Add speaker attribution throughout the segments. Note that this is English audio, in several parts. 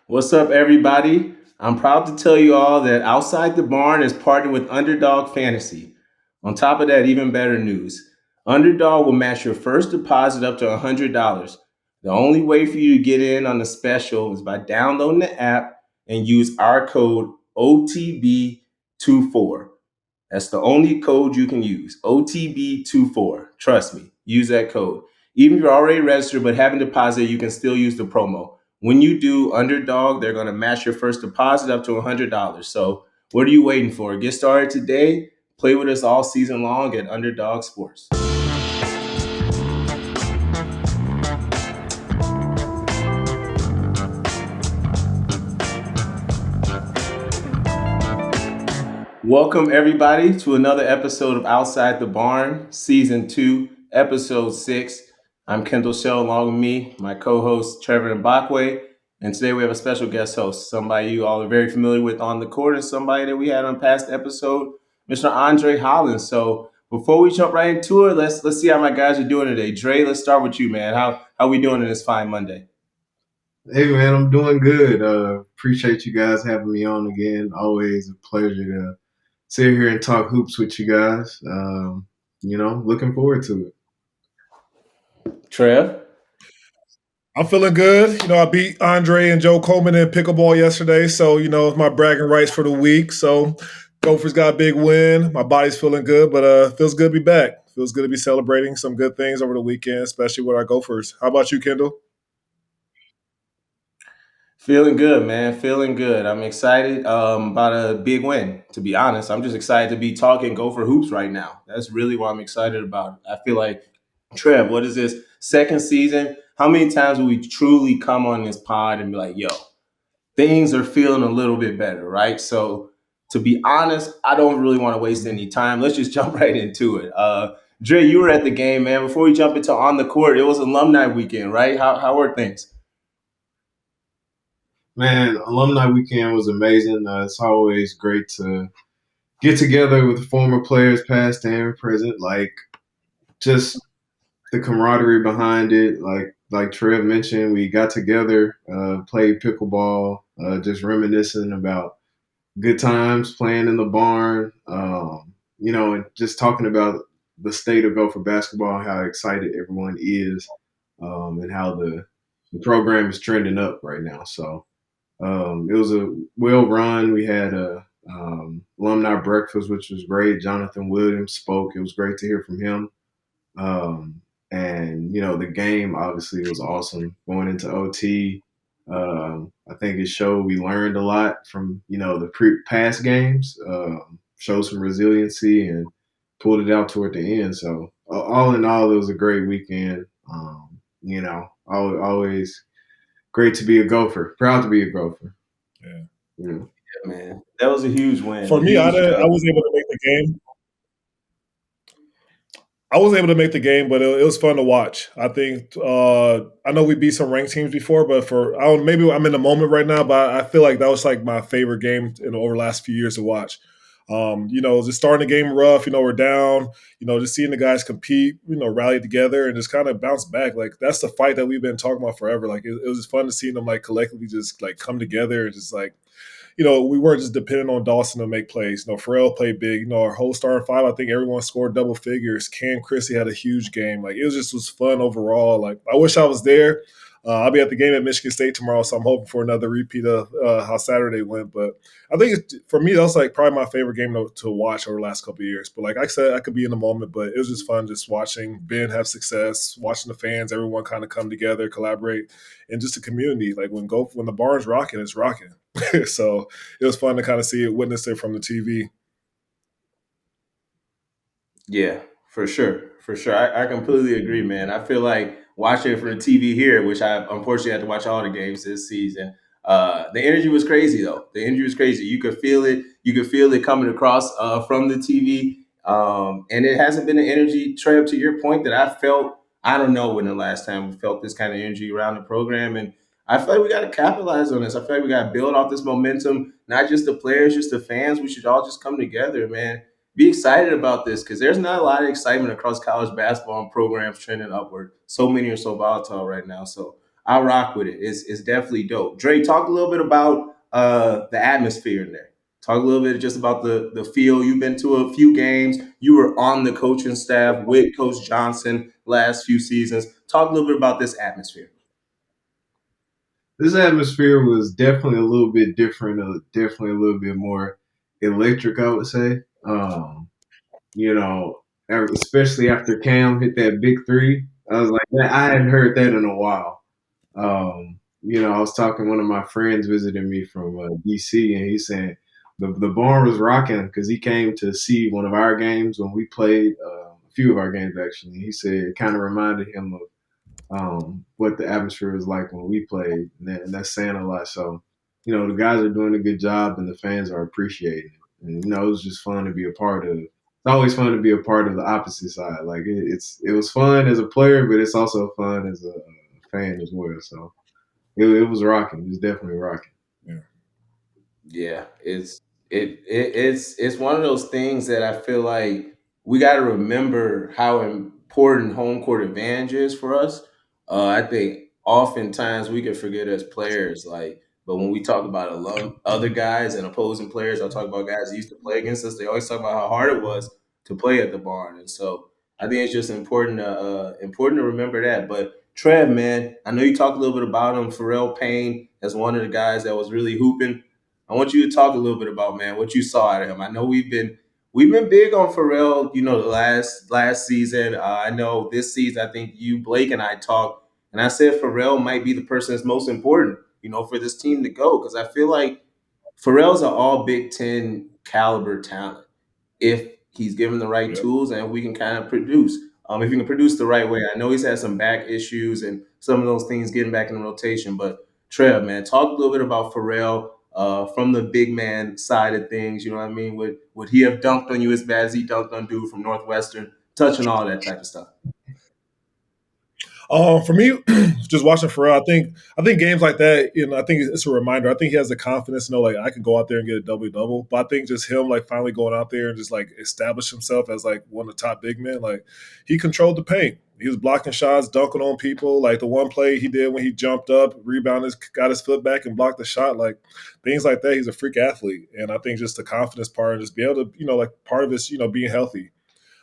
Speaker 1: What's up, everybody? I'm proud to tell you all that Outside the Barn is partnered with Underdog Fantasy. On top of that, even better news Underdog will match your first deposit up to $100. The only way for you to get in on the special is by downloading the app and use our code OTB24. That's the only code you can use. OTB24. Trust me, use that code. Even if you're already registered but haven't deposited, you can still use the promo. When you do Underdog, they're going to match your first deposit up to $100. So, what are you waiting for? Get started today. Play with us all season long at Underdog Sports. Welcome, everybody, to another episode of Outside the Barn, Season 2, Episode 6. I'm Kendall Shell, along with me, my co host Trevor and Bakwe. And today we have a special guest host, somebody you all are very familiar with on the court, and somebody that we had on past episode, Mr. Dre Hollins. So before we jump right into it, let's see how my guys are doing today. Dre, let's start with you, man. How we doing in this fine Monday?
Speaker 2: Hey man, I'm doing good. Appreciate you guys having me on again. Always a pleasure to sit here and talk hoops with you guys. Looking forward to it.
Speaker 1: Trev?
Speaker 3: I'm feeling good. I beat Andre and Joe Coleman in pickleball yesterday. So, it's my bragging rights for the week. So, Gophers got a big win. My body's feeling good, but feels good to be back. Feels good to be celebrating some good things over the weekend, especially with our Gophers. How about you, Kendall?
Speaker 1: Feeling good, man. Feeling good. I'm excited about a big win. To be honest, I'm just excited to be talking Gopher hoops right now. That's really what I'm excited about. I feel like Trev, what is this second season? How many times will we truly come on this pod and be like, "Yo, things are feeling a little bit better," right? So, to be honest, I don't really want to waste any time. Let's just jump right into it. Dre, you were at the game, man. Before we jump into on the court, it was alumni weekend, right? How were things?
Speaker 2: Man, alumni weekend was amazing. It's always great to get together with former players, past and present. Like just the camaraderie behind it. Like Trev mentioned, we got together, played pickleball, just reminiscing about good times playing in the barn. And just talking about the state of Gopher basketball, how excited everyone is, and how the program is trending up right now. So it was a well run. We had a alumni breakfast, which was great. Jonathan Williams spoke. It was great to hear from him. And the game obviously was awesome going into OT. I think it showed we learned a lot from the past games. Showed some resiliency and pulled it out toward the end. So all in all, it was a great weekend. Always great to be a Gopher. Proud to be a Gopher.
Speaker 3: Yeah.
Speaker 2: Yeah.
Speaker 1: Yeah, man, that was a huge win.
Speaker 3: For
Speaker 1: A
Speaker 3: me, I,
Speaker 1: huge.
Speaker 3: didn't, I was able to make the game. I was able to make the game, but it was fun to watch. I think I know we beat some ranked teams before, but maybe I'm in the moment right now, but I feel like that was like my favorite game over the last few years to watch. Just starting the game rough. We're down. Just seeing the guys compete. Rally together and just kind of bounce back. Like that's the fight that we've been talking about forever. Like it was just fun to see them like collectively just like come together and just like we weren't just dependent on Dawson to make plays. Pharrell played big. Our whole starting five, I think everyone scored double figures. Cam Chrissy had a huge game. Like, it was fun overall. Like, I wish I was there. I'll be at the game at Michigan State tomorrow, so I'm hoping for another repeat of how Saturday went. But I think for me, that's like probably my favorite game to watch over the last couple of years. But like I said, I could be in the moment, but it was just fun just watching Ben have success, watching the fans, everyone kind of come together, collaborate, and just a community. Like when the bar's rocking, it's rocking. So it was fun to kind of see it, witness it from the TV.
Speaker 1: Yeah, for sure. For sure. I completely agree, man. I feel like watching it from the TV here, which I unfortunately had to watch all the games this season. The energy was crazy, though. The energy was crazy. You could feel it. You could feel it coming across from the TV. And it hasn't been an energy, Trey, up to your point, that I felt. I don't know when the last time we felt this kind of energy around the program. And I feel like we got to capitalize on this. I feel like we got to build off this momentum, not just the players, just the fans. We should all just come together, man, be excited about this because there's not a lot of excitement across college basketball and programs trending upward. So many are so volatile right now. So I rock with it. It's definitely dope. Dre, talk a little bit about the atmosphere in there. Talk a little bit just about the feel. You've been to a few games. You were on the coaching staff with Coach Johnson last few seasons. Talk a little bit about this atmosphere.
Speaker 2: This atmosphere was definitely a little bit different, definitely a little bit more electric, I would say. You know, especially after Cam hit that big three, I was like, "Man, I hadn't heard that in a while." I was talking to one of my friends visiting me from DC, and he's saying the barn was rocking because he came to see one of our games when we played a few of our games actually. He said it kind of reminded him of what the atmosphere was like when we played, and that's saying a lot. So, the guys are doing a good job, and the fans are appreciating it. And it was just fun to be a part of. It's always fun to be a part of the opposite side. Like it was fun as a player, but it's also fun as a fan as well. So it was rocking. It was definitely rocking.
Speaker 3: Yeah.
Speaker 1: Yeah, it's one of those things that I feel like we got to remember how important home court advantage is for us. I think oftentimes we can forget as players, like, but when we talk about other guys and opposing players, I'll talk about guys that used to play against us. They always talk about how hard it was to play at the barn, and so I think it's just important to remember that. But Trev, man, I know you talked a little bit about him. Pharrell Payne as one of the guys that was really hooping. I want you to talk a little bit about, man, what you saw out of him. I know we've been big on Pharrell, the last season. I know this season, I think you, Blake, and I talked, and I said Pharrell might be the person that's most important, for this team to go, because I feel like Pharrell's an all Big Ten caliber talent if he's given the right
Speaker 3: Yep.
Speaker 1: tools and we can kind of produce. If he can produce the right way. I know he's had some back issues and some of those things getting back in rotation. But Trev, man, talk a little bit about Pharrell from the big man side of things. You know what I mean? Would he have dunked on you as bad as he dunked on dude from Northwestern? Touching all that type of stuff.
Speaker 3: For me, just watching Pharrell, I think games like that, I think it's a reminder. I think he has the confidence to know like I can go out there and get a double double. But I think just him like finally going out there and just like establish himself as like one of the top big men. Like he controlled the paint. He was blocking shots, dunking on people. Like the one play he did when he jumped up, rebounded, got his foot back and blocked the shot. Like things like that. He's a freak athlete, and I think just the confidence part and just be able to, like part of this, being healthy.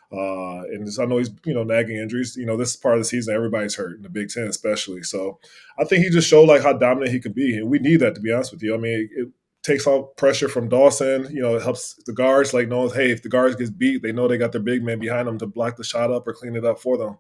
Speaker 3: And I know he's nagging injuries. This is part of the season everybody's hurt in the Big Ten, especially. So I think he just showed like how dominant he could be, and we need that to be honest with you. I mean, it takes off pressure from Dawson. It helps the guards like knowing, hey, if the guards gets beat, they know they got their big man behind them to block the shot up or clean it up for them.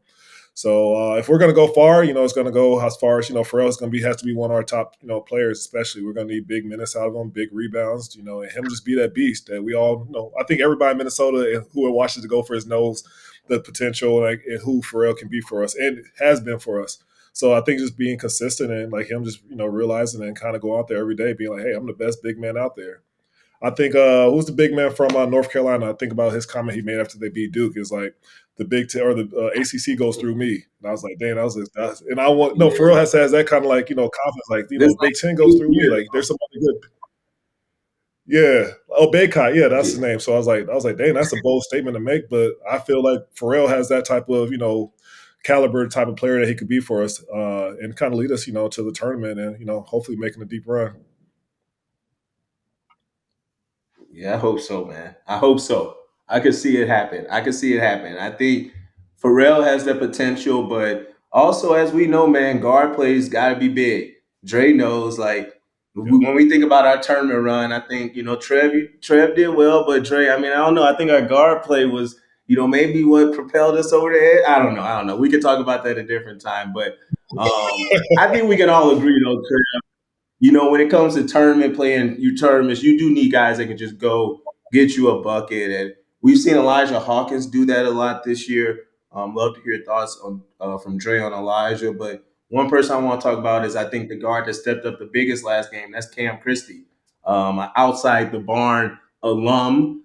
Speaker 3: So if we're going to go far, it's going to go as far as Pharrell's going to be has to be one of our top players. Especially, we're going to need big minutes out of him, big rebounds, and him just be that beast that we all know. I think everybody in Minnesota and who watches the Gophers knows the potential and who Pharrell can be for us and has been for us. So I think just being consistent and like him just realizing and kind of go out there every day, being like, hey, I'm the best big man out there. I think who's the big man from North Carolina? I think about his comment he made after they beat Duke is like the Big Ten or the ACC goes through me, and I was like, damn, and I want no Pharrell has that kind of like confidence, like
Speaker 1: This
Speaker 3: Big Ten goes
Speaker 1: like
Speaker 3: through me, like there's somebody good. Yeah, oh Baycott, yeah, that's his name. So I was like, dang, that's a bold statement to make, but I feel like Pharrell has that type of caliber type of player that he could be for us, and kind of lead us to the tournament and hopefully making a deep run.
Speaker 1: Yeah, I hope so, man. I hope so. I could see it happen. I could see it happen. I think Pharrell has the potential, but also, as we know, man, guard plays got to be big. Dre knows, like,
Speaker 3: Yep.
Speaker 1: when we think about our tournament run, I think, Trev did well, but Dre, I mean, I don't know. I think our guard play was, maybe what propelled us over the edge. I don't know. I don't know. We could talk about that a different time, but I think we can all agree, though, when it comes to tournament playing you tournaments, you do need guys that can just go get you a bucket. And we've seen Elijah Hawkins do that a lot this year. Love to hear your thoughts on from Dre on Elijah. But one person I want to talk about is I think the guard that stepped up the biggest last game. That's Cam Christie, an outside the barn alum.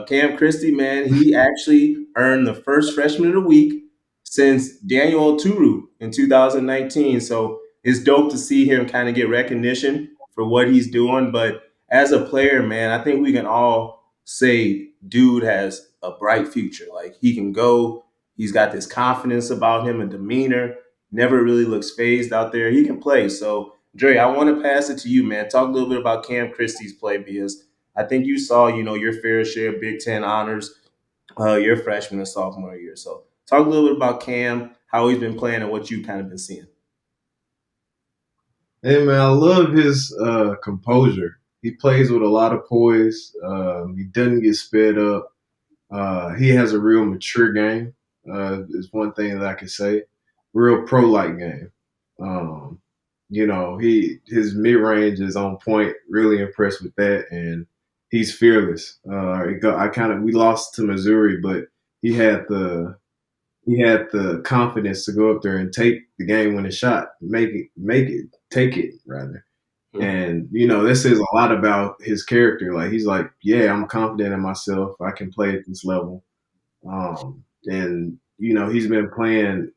Speaker 1: Cam Christie, man, he actually earned the first freshman of the week since Daniel Oturu in 2019. So it's dope to see him kind of get recognition for what he's doing. But as a player, man, I think we can all say dude has a bright future. Like he can go, he's got this confidence about him and demeanor. never really looks phased out there. He can play. So, Dre, I want to pass it to you, man. Talk a little bit about Cam Christie's play because I think you saw, your fair share of Big Ten honors your freshman and sophomore year. So, talk a little bit about Cam, how he's been playing, and what you've kind of been seeing.
Speaker 2: Hey man, I love his composure. He plays with a lot of poise. He doesn't get sped up. He has a real mature game. Is one thing that I can say. Real pro like game. Um, his mid range is on point. Really impressed with that, and he's fearless. We lost to Missouri, but he had the he had the confidence to go up there and take the game winning shot, take it rather.
Speaker 1: Hmm.
Speaker 2: And this says a lot about his character. Like he's like, yeah, I'm confident in myself. I can play at this level. And he's been playing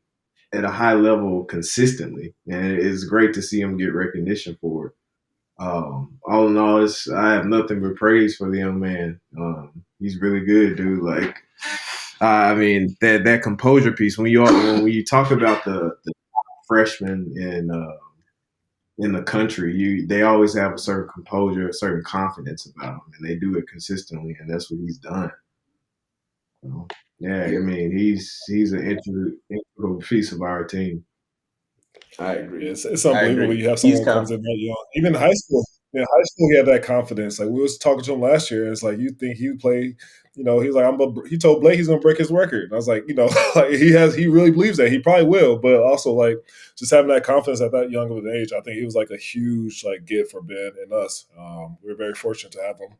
Speaker 2: at a high level consistently, and it's great to see him get recognition for it. All in all, I have nothing but praise for the young man. He's really good, dude. Like, I mean, that composure piece when you talk about the freshmen in the country, they always have a certain composure, a certain confidence about them, and they do it consistently, and that's what he's done. So, yeah, I
Speaker 1: Yeah,
Speaker 2: mean, he's an integral piece of our team.
Speaker 1: I agree.
Speaker 3: It's
Speaker 1: I
Speaker 3: unbelievable when
Speaker 1: agree.
Speaker 3: you have
Speaker 1: He's
Speaker 3: someone who
Speaker 1: kind
Speaker 3: comes
Speaker 1: of
Speaker 3: in that young. Even in high school, he had that confidence. Like we was talking to him last year, and it's like you think he would play. He's like he told Blake he's gonna break his record. And I was like, like he really believes that he probably will, but also like just having that confidence at that young of an age, I think he was like a huge like gift for Ben and us. We're very fortunate to have him.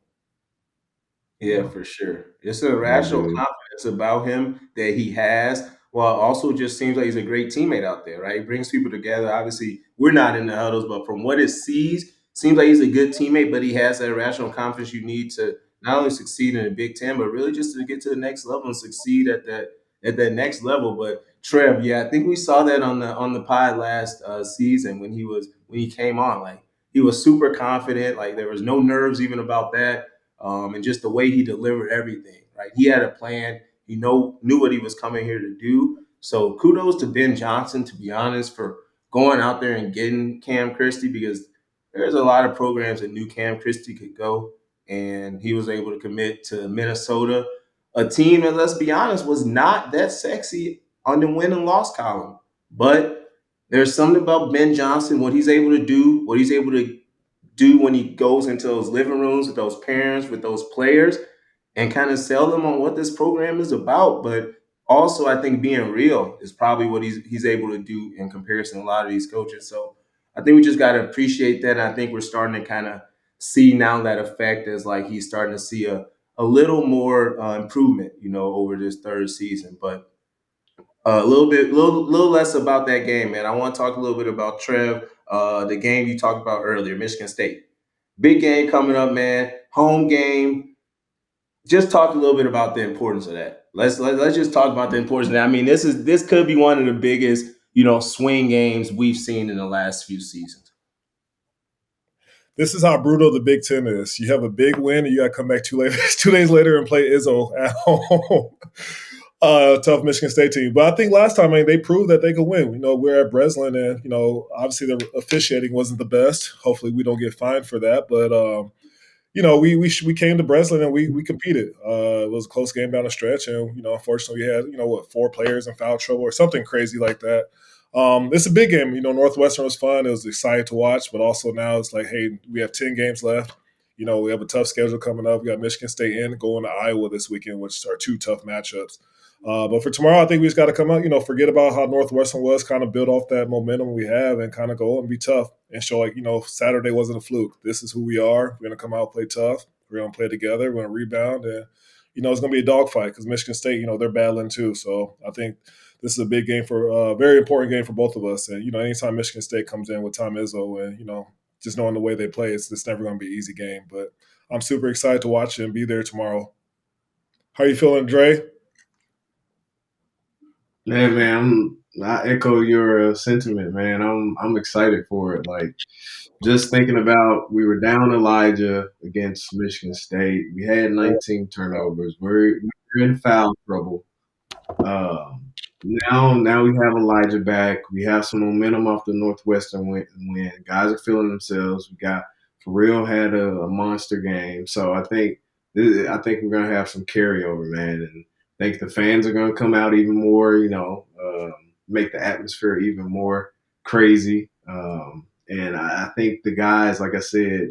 Speaker 1: Yeah,
Speaker 2: Yeah,
Speaker 1: for sure. It's a
Speaker 2: yeah,
Speaker 1: rational
Speaker 2: dude.
Speaker 1: confidence about him that he has, while also just seems like he's a great teammate out there, right? He brings people together. Obviously, we're not in the huddles, but from what it seems like he's a good teammate, but he has that rational confidence you need to not only succeed in the Big Ten, but really just to get to the next level and succeed at that next level. But Trev, yeah, I think we saw that on the pod last season when he came on. Like he was super confident. Like there was no nerves even about that, and just the way he delivered everything. Right, he had a plan. He knew what he was coming here to do. So kudos to Ben Johnson, to be honest, for going out there and getting Cam Christie because there's a lot of programs that knew Cam Christie could go, and he was able to commit to Minnesota, a team that, let's be honest, was not that sexy on the win and loss column. But there's something about Ben Johnson, what he's able to do, what he's able to do when he goes into those living rooms with those parents, with those players, and kind of sell them on what this program is about. But also, I think being real is probably what he's able to do in comparison to a lot of these coaches. So I think we just got to appreciate that. And I think we're starting to kind of see now that effect as like he's starting to see a little more improvement, over this third season. But a little less about that game, man. I want to talk a little bit about Trev, the game you talked about earlier, Michigan State. Big game coming up, man. Home game. Just talk a little bit about the importance of that. Let's just talk about the importance of that. I mean, this could be one of the biggest, swing games we've seen in the last few seasons.
Speaker 3: This is how brutal the Big Ten is. You have a big win, and you got to come back 2 days later and play Izzo at home. Tough Michigan State team, but I think last time, I mean, they proved that they could win. We're at Breslin, and obviously the officiating wasn't the best. Hopefully, we don't get fined for that, but we came to Breslin and we competed. It was a close game down the stretch, and unfortunately, we had 4 players in foul trouble or something crazy like that. It's a big game. Northwestern was fun. It was exciting to watch, but also now it's like, hey, we have 10 games left. We have a tough schedule coming up. We got Michigan State in going to Iowa this weekend, which are 2 tough matchups. But for tomorrow, I think we just got to come out, forget about how Northwestern was, kind of build off that momentum we have and kind of go and be tough and show like, Saturday wasn't a fluke. This is who we are. We're going to come out, play tough. We're going to play together. We're going to rebound. And, it's going to be a dogfight because Michigan State, they're battling too. So I think this is a big game very important game for both of us. And, anytime Michigan State comes in with Tom Izzo and, just knowing the way they play, it's never going to be an easy game. But I'm super excited to watch it and be there tomorrow. How are you feeling, Dre?
Speaker 2: Yeah, man. I echo your sentiment, man. I'm excited for it. Like just thinking about, we were down Elijah against Michigan State. We had 19 turnovers. We're in foul trouble. Now we have Elijah back. We have some momentum off the Northwestern win. Guys are feeling themselves. We got for real had a monster game. So I think we're gonna have some carryover, man, and I think the fans are gonna come out even more. Make the atmosphere even more crazy. And I think the guys, like I said,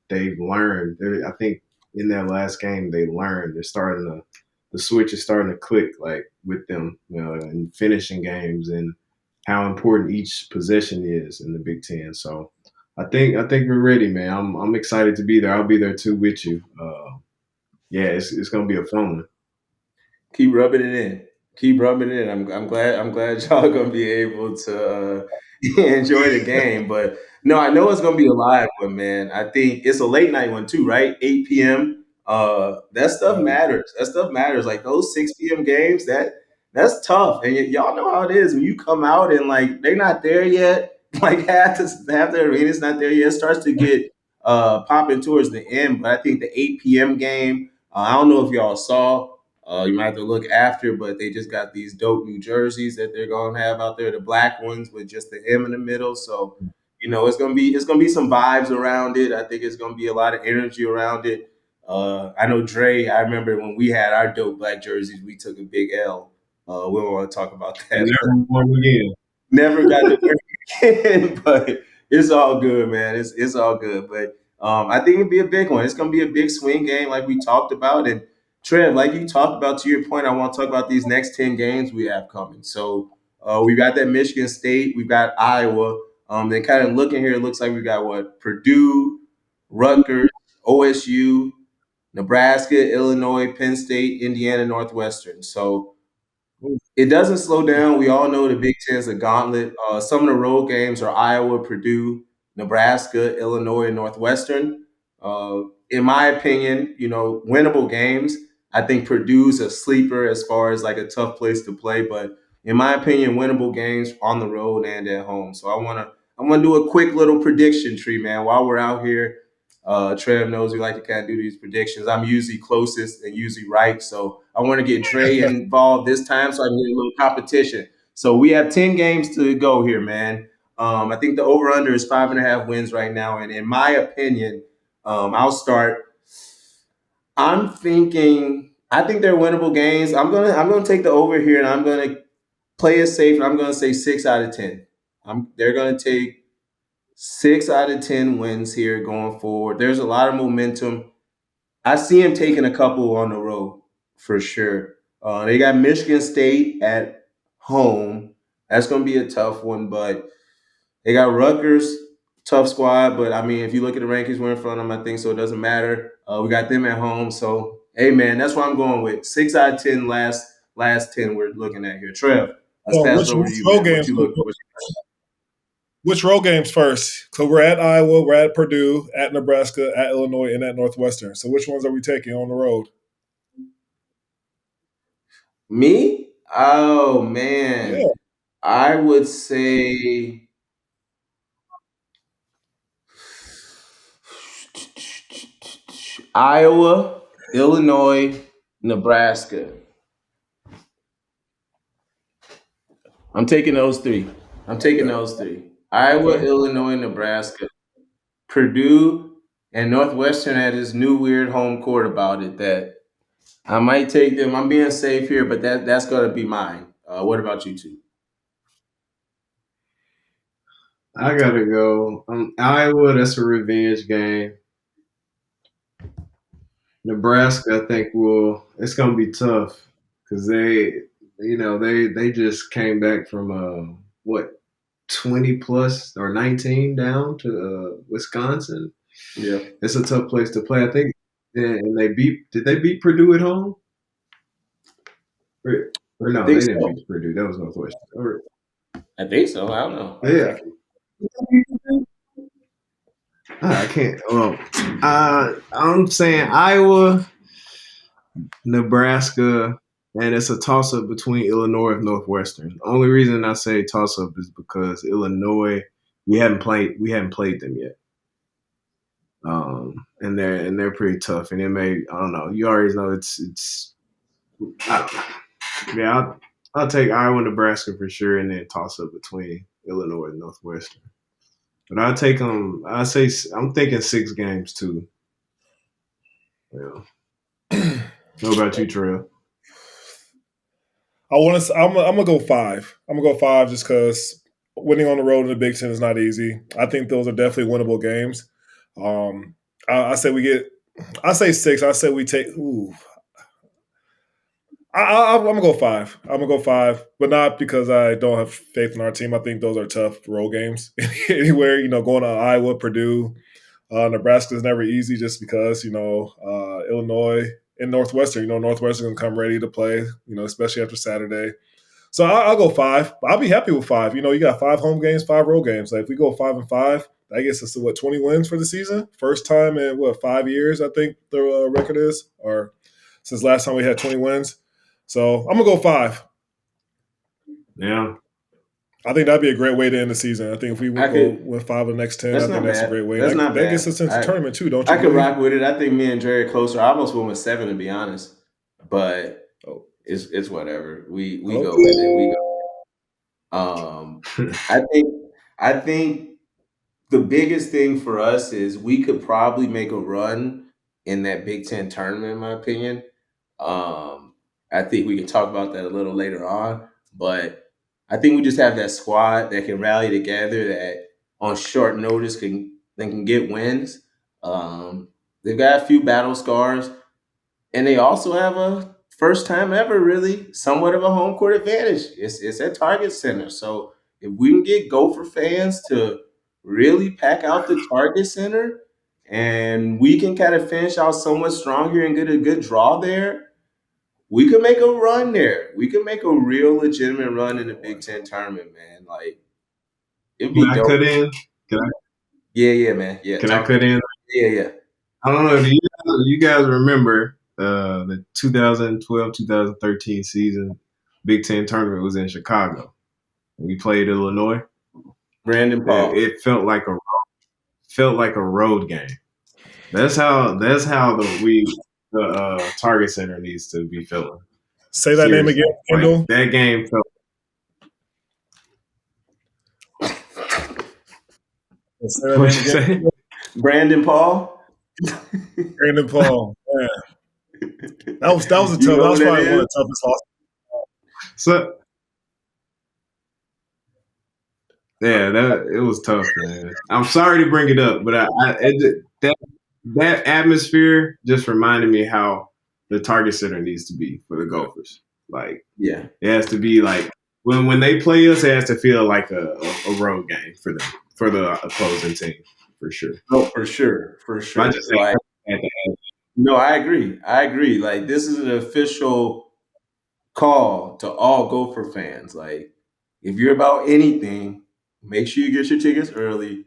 Speaker 2: they've learned. I think in that last game they learned. They're starting to the switch is starting to click like with them, and finishing games and how important each possession is in the Big Ten. So I think we're ready, man. I'm excited to be there. I'll be there too with you. Yeah, it's gonna be a fun one.
Speaker 1: Keep rubbing it in. Keep rubbing it in. I'm glad y'all gonna be able to enjoy the game. But no, I know it's gonna be a live one, man. I think it's a late night one too, right? 8 p.m. That stuff matters. That stuff matters. Like those 6 p.m. games, that's tough. And y'all know how it is when you come out and like they're not there yet. Like half the arena's not there yet. It starts to get popping towards the end. But I think the 8 p.m. game. I don't know if y'all saw. You might have to look after, but they just got these dope new jerseys that they're gonna have out there, the black ones with just the M in the middle. So, it's gonna be some vibes around it. I think it's gonna be a lot of energy around it. I know Dre. I remember when we had our dope black jerseys, we took a big L. We don't want to talk about
Speaker 2: And
Speaker 1: that, but
Speaker 2: never won again.
Speaker 1: never got to work again. But it's all good, man. It's all good. But I think it'd be a big one. It's gonna be a big swing game, like we talked about. And Trev, like you talked about, to your point, I want to talk about these next 10 games we have coming. So we got that Michigan State, we've got Iowa. Then kind of looking here, it looks like we got what Purdue, Rutgers, OSU, Nebraska, Illinois, Penn State, Indiana, Northwestern. So it doesn't slow down. We all know the Big Ten is a gauntlet. Some of the road games are Iowa, Purdue, Nebraska, Illinois, and Northwestern. In my opinion, winnable games. I think Purdue's a sleeper as far as like a tough place to play, but in my opinion, winnable games on the road and at home. So I wanna do a quick little prediction tree, man. While we're out here, Trev knows we like to kind of do these predictions. I'm usually closest and usually right. So I want to get Dre involved this time so I can get a little competition. So we have 10 games to go here, man. I think the over under is 5.5 wins right now. And in my opinion, I'll start. I think they're winnable games. I'm gonna take the over here and I'm gonna play it safe and I'm gonna say 6 out of 10. They're gonna take 6 out of 10 wins here going forward. There's a lot of momentum. I see him taking a couple on the road for sure. They got Michigan State at home. That's going to be a tough one, but they got Rutgers, tough squad. But I mean, if you look at the rankings, we're in front of them. I think so. It doesn't matter. We got them at home. So, hey, man, that's what I'm going with. 6 out of 10 last 10 we're looking at here. Trev, let's
Speaker 3: So
Speaker 1: pass
Speaker 3: which
Speaker 1: it over to you,
Speaker 3: road
Speaker 1: man. What
Speaker 3: games?
Speaker 1: you look?
Speaker 3: Which road games first? So we're at Iowa, we're at Purdue, at Nebraska, at Illinois, and at Northwestern. So which ones are we taking on the road?
Speaker 1: Me? Oh
Speaker 3: Yeah.
Speaker 1: man, I would say Iowa, Illinois, Nebraska. I'm taking those three. I'm taking
Speaker 3: Okay.
Speaker 1: those three. Iowa,
Speaker 3: Okay.
Speaker 1: Illinois, Nebraska. Purdue and Northwestern had this new weird home court about it that I might take them. I'm being safe here, but that's gonna be mine. What about you two?
Speaker 2: I gotta go. Iowa, that's a revenge game. Nebraska, I think will. It's gonna be tough because they just came back from what 20 plus or 19 down to Wisconsin.
Speaker 1: Yeah,
Speaker 2: It's a tough place to play. I think, and they beat. Did they beat Purdue at home? Or
Speaker 1: I
Speaker 2: no,
Speaker 1: think
Speaker 2: they didn't
Speaker 1: so.
Speaker 2: beat Purdue. That was Northwestern.
Speaker 1: I think so. I don't know.
Speaker 2: Yeah,
Speaker 3: Okay.
Speaker 2: I can't. Well, I'm saying Iowa, Nebraska, and it's a toss up between Illinois and Northwestern. The only reason I say toss up is because Illinois, we haven't played them yet. And they're pretty tough, and it may I don't know. You already know it's I don't know. Yeah, I'll take Iowa, Nebraska for sure, and then toss up between Illinois and Northwestern. But I'll take them. I say I'm thinking 6 games too. Yeah. What about you, Terrell?
Speaker 3: I'm gonna go five. I'm gonna go five just because winning on the road in the Big Ten is not easy. I think those are definitely winnable games. I say we get. I say six. I say we take. Ooh, I'm gonna go five. I'm gonna go five, but not because I don't have faith in our team. I think those are tough road games. Anywhere, going to Iowa, Purdue, Nebraska is never easy, just because Illinois and Northwestern. Northwestern gonna come ready to play. Especially after Saturday. So I'll go five. I'll be happy with five. You got 5 home games, 5 road games. Like if we go 5-5, that gets us to 20 wins for the season. First time in 5 years, I think the record is, or since last time we had 20 wins. So I'm gonna go five.
Speaker 2: Yeah.
Speaker 3: I think that'd be a great way to end the season. I think if we
Speaker 1: I
Speaker 3: go
Speaker 1: could.
Speaker 3: win 5 of the next 10,
Speaker 1: That's
Speaker 3: I think
Speaker 1: not
Speaker 3: that's a
Speaker 1: bad.
Speaker 3: great way.
Speaker 1: That's not
Speaker 3: That gets
Speaker 1: bad.
Speaker 3: us into the tournament too, don't you
Speaker 1: I could
Speaker 3: believe?
Speaker 1: rock with it. I think me and Dre are closer. I almost went with 7 to be honest, but
Speaker 3: Oh,
Speaker 1: it's whatever. We
Speaker 3: hello?
Speaker 1: go with it. We go. I think the biggest thing for us is we could probably make a run in that Big Ten tournament, in my opinion. Um, I think we can talk about that a little later on, but I think we just have that squad that can rally together that on short notice can get wins. They've got a few battle scars, and they also have a first time ever, really, somewhat of a home court advantage. It's at Target Center. So if we can get Gopher fans to really pack out the Target Center and we can kind of finish out somewhat strong here and get a good draw there, we could make a run there. We could make a real legitimate run in the Big Ten tournament, man. Like it'd
Speaker 2: Can
Speaker 1: be
Speaker 2: I
Speaker 1: dope.
Speaker 2: cut in? Can I
Speaker 1: Yeah, man. Yeah,
Speaker 2: can I
Speaker 1: talk to
Speaker 2: cut in?
Speaker 1: me. Yeah.
Speaker 2: I don't know. Do you guys remember the 2012-2013 season Big Ten tournament was in Chicago? We played Illinois.
Speaker 1: Brandon Paul.
Speaker 2: It felt like a road game. That's how the Target Center needs to be feeling.
Speaker 3: Say that name again,
Speaker 2: Seriously, like
Speaker 3: Kendall.
Speaker 2: that game felt.
Speaker 3: Say that
Speaker 2: What
Speaker 3: name
Speaker 2: you
Speaker 3: again,
Speaker 2: say?
Speaker 3: Kendall.
Speaker 1: Brandon Paul.
Speaker 3: Brandon Paul. Man, that was a
Speaker 1: You
Speaker 3: tough.
Speaker 1: know
Speaker 3: That
Speaker 1: what
Speaker 3: was
Speaker 1: it
Speaker 3: probably one
Speaker 1: is?
Speaker 3: of the toughest losses.
Speaker 2: So yeah, that it was tough, man. I'm sorry to bring it up, but that atmosphere just reminded me how the Target Center needs to be for the Gophers. Like
Speaker 1: Yeah.
Speaker 2: it has to be like when they play us, it has to feel like a road game for them for the opposing team for sure.
Speaker 1: Oh, for sure. For
Speaker 2: But I
Speaker 1: sure.
Speaker 2: just
Speaker 1: Like,
Speaker 2: think
Speaker 1: no, I agree. I agree. Like, this is an official call to all Gopher fans. Like, if you're about anything, make sure you get your tickets early,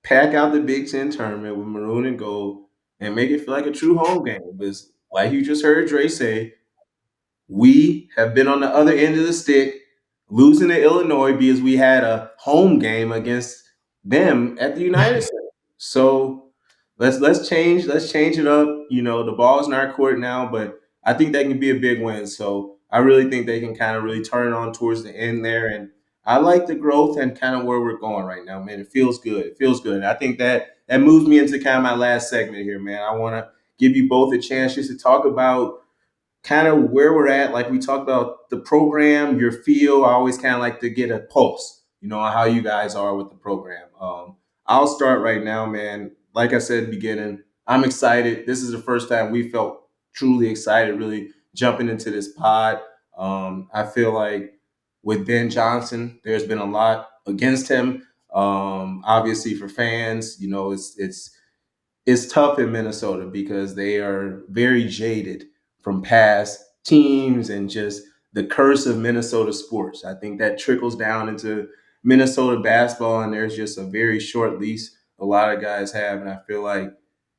Speaker 1: pack out the Big Ten tournament with maroon and gold, and make it feel like a true home game. Because, like you just heard Dre say, we have been on the other end of the stick, losing to Illinois because we had a home game against them at the United Center. So let's change it up. The ball's in our court now, but I think that can be a big win. So I really think they can kind of really turn it on towards the end there. And I like the growth and kind of where we're going right now, man. It feels good. It feels good. And I think that moves me into kind of my last segment here, man. I want to give you both a chance just to talk about kind of where we're at. Like we talked about the program, your feel. I always kind of like to get a pulse, on how you guys are with the program. I'll start right now, man. Like I said at the beginning, I'm excited. This is the first time we felt truly excited, really jumping into this pod. I feel like with Ben Johnson, there's been a lot against him. Obviously, for fans, it's tough in Minnesota because they are very jaded from past teams and just the curse of Minnesota sports. I think that trickles down into Minnesota basketball, and there's just a very short lease a lot of guys have. And I feel like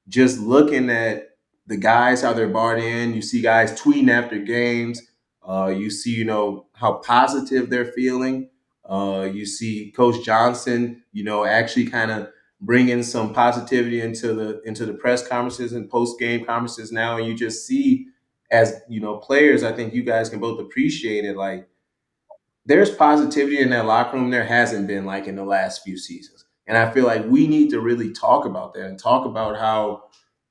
Speaker 1: just looking at the guys, how they're bought in, you see guys tweeting after games. You see, how positive they're feeling. You see Coach Johnson, actually kind of bringing some positivity into the press conferences and post game conferences now, and you just see as players. I think you guys can both appreciate it. Like there's positivity in that locker room there hasn't been like in the last few seasons. And I feel like we need to really talk about that and talk about how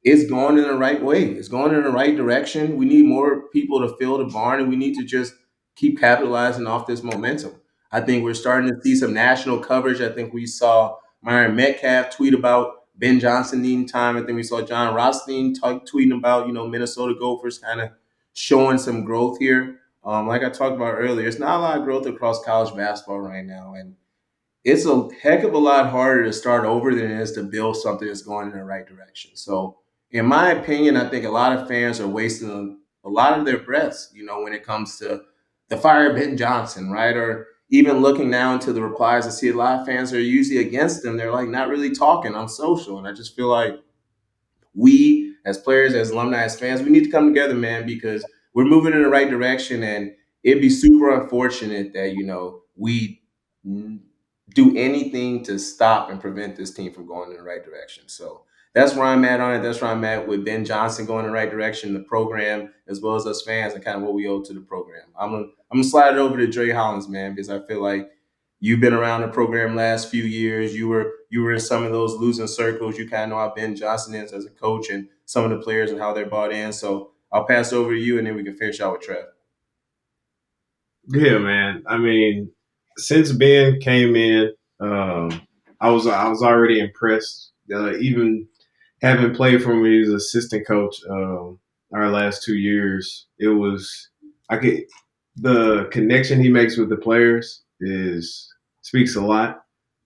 Speaker 1: it's going in the right way. It's going in the right direction. We need more people to fill the barn, and we need to just keep capitalizing off this momentum. I think we're starting to see some national coverage. I think we saw Myron Metcalf tweet about Ben Johnson needing time. I think we saw John Rothstein tweeting about, Minnesota Gophers kind of showing some growth here. Like I talked about earlier, it's not a lot of growth across college basketball right now. And it's a heck of a lot harder to start over than it is to build something that's going in the right direction. So, in my opinion, I think a lot of fans are wasting a lot of their breaths, when it comes to the fire of Ben Johnson, right? Or even looking now into the replies, I see a lot of fans are usually against them. They're like not really talking on social. And I just feel like we as players, as alumni, as fans, we need to come together, man, because we're moving in the right direction. And it'd be super unfortunate that, we do anything to stop and prevent this team from going in the right direction. So that's where I'm at on it. That's where I'm at with Ben Johnson going in the right direction, the program, as well as us fans, and kind of what we owe to the program. I'm gonna slide it over to Dre Hollins, man, because I feel like you've been around the program last few years. You were in some of those losing circles. You kind of know how Ben Johnson is as a coach and some of the players and how they're bought in. So I'll pass over to you, and then we can finish out with Trev.
Speaker 2: Yeah, man. I mean, since Ben came in, um, I was already impressed. Even having played for him, he was assistant coach our last 2 years. It was I could the connection he makes with the players is speaks a lot.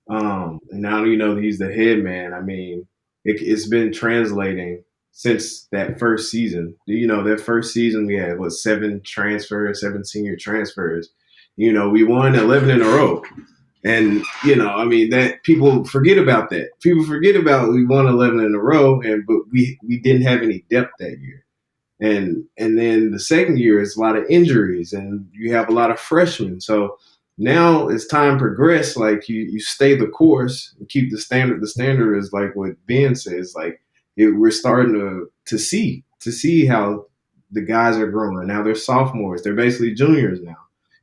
Speaker 2: And now he's the head man. I mean, it's been translating since that first season. That first season we had seven transfers, seven senior transfers. We won 11 in a row. And I mean that people forget about that. People forget about we won 11 in a row, but we didn't have any depth that year. And then the second year is a lot of injuries, and you have a lot of freshmen. So now as time progresses, like you stay the course and keep the standard. The standard is like what Ben says. Like we're starting to see how the guys are growing. Now they're sophomores. They're basically juniors now.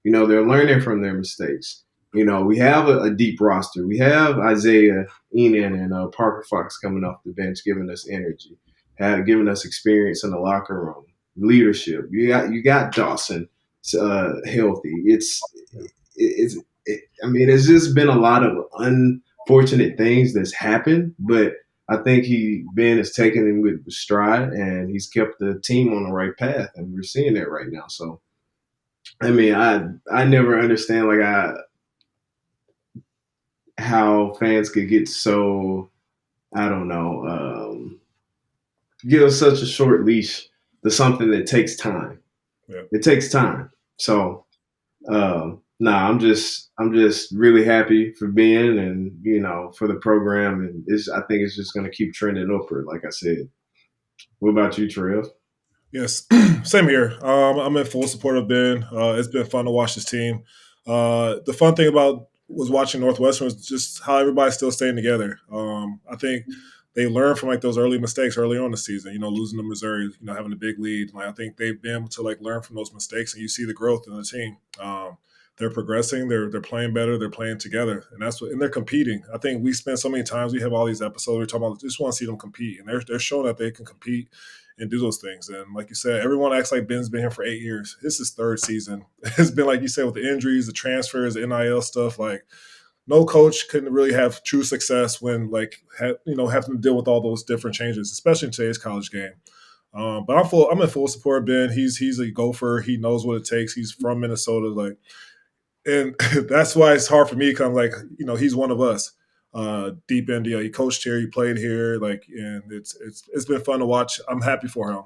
Speaker 2: They're learning from their mistakes. We have a deep roster. We have Isaiah Enan and Parker Fox coming off the bench, giving us energy, have given us experience in the locker room, leadership. You got Dawson healthy. I mean, it's just been a lot of unfortunate things that's happened, but I think Ben has taken him with stride, and he's kept the team on the right path, and we're seeing that right now. So, I mean, I never understand how fans could get so, I don't know, give such a short leash to something that takes time.
Speaker 3: Yeah.
Speaker 2: It takes time. So, I'm just really happy for Ben and for the program, and I think it's just going to keep trending upward. Like I said. What about you, Trev?
Speaker 3: Yes, same here. I'm in full support of Ben. It's been fun to watch this team. The fun thing about was watching Northwestern was just how everybody's still staying together. I think they learned from like those early mistakes early on the season. Losing to Missouri, having a big lead. Like I think they've been able to like learn from those mistakes, and you see the growth in the team. They're progressing. They're playing better. They're playing together, and and they're competing. I think we spend so many times. We have all these episodes. We're talking about just want to see them compete, and they're showing that they can compete and do those things. And like you said, everyone acts like Ben's been here for 8 years. This is third season. It's been like you said with the injuries, the transfers, the NIL stuff. Like no coach couldn't really have true success when having to deal with all those different changes, especially in today's college game. But I'm in full support of Ben. He's a Gopher. He knows what it takes. He's from Minnesota. And that's why it's hard for me because I'm like, he's one of us. Deep India, he coached here, he played here, and it's been fun to watch. I'm happy for him.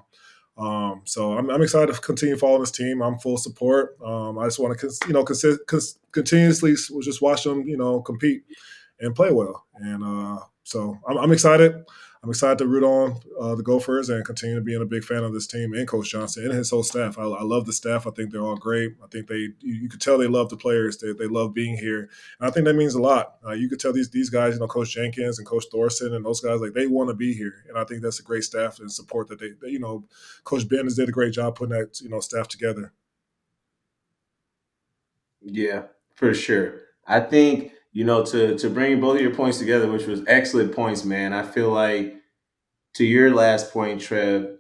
Speaker 3: So I'm excited to continue following this team. I'm full support. I just want to continuously just watch them, compete and play well. And so I'm excited. I'm excited to root on the Gophers and continue to being a big fan of this team and Coach Johnson and his whole staff. I love the staff. I think they're all great. I think you could tell they love the players. They love being here. And I think that means a lot. You could tell these guys, Coach Jenkins and Coach Thorson and those guys, like they want to be here. And I think that's a great staff and support that Coach Ben has did a great job putting that, staff together.
Speaker 1: Yeah, for sure. I think, to bring both of your points together, which was excellent points, man. I feel like, to your last point, Trev,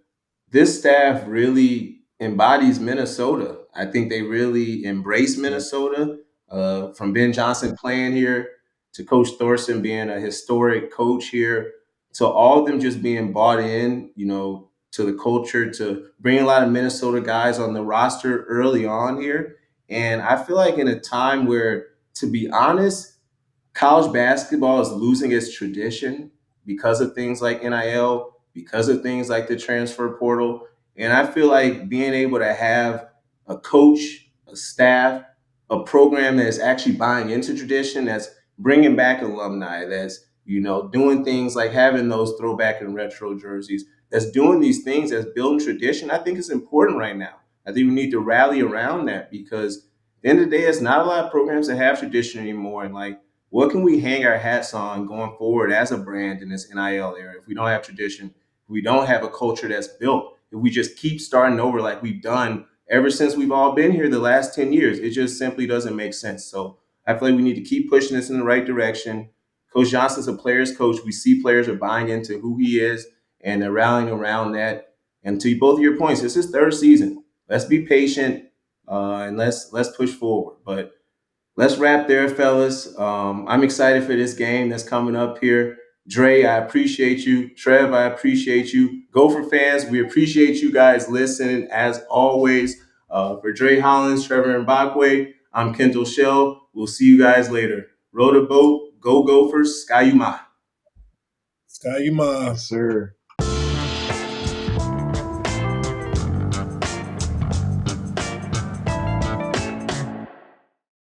Speaker 1: this staff really embodies Minnesota. I think they really embrace
Speaker 2: Yeah.
Speaker 1: Minnesota. From Ben Johnson playing here to Coach Thorson being a historic coach here, to all of them just being bought in, to the culture, to bring a lot of Minnesota guys on the roster early on here. And I feel like in a time where, to be honest, college basketball is losing its tradition because of things like NIL, because of things like the transfer portal. And I feel like being able to have a coach, a staff, a program that's actually buying into tradition, that's bringing back alumni, that's doing things like having those throwback and retro jerseys, that's doing these things, that's building tradition. I think it's important right now. I think we need to rally around that because at the end of the day, it's not a lot of programs that have tradition anymore. And like, what can we hang our hats on going forward as a brand in this NIL era if we don't have tradition, if we don't have a culture that's built, if we just keep starting over like we've done ever since we've all been here the last 10 years? It just simply doesn't make sense. So I feel like we need to keep pushing this in the right direction. Coach Johnson's a player's coach. We see players are buying into who he is and they're rallying around that. And to both of your points, it's his third season. Let's be patient, and let's push forward. But let's wrap there, fellas. I'm excited for this game that's coming up here. Dre, I appreciate you. Trev, I appreciate you. Gopher fans, we appreciate you guys listening as always. For Dre Hollins, Trevor and Bakwe, I'm Kendall Shell. We'll see you guys later. Row the boat, go Gophers, Sky you ma.
Speaker 3: Sky, you
Speaker 2: Yes,
Speaker 3: mind.
Speaker 2: sir.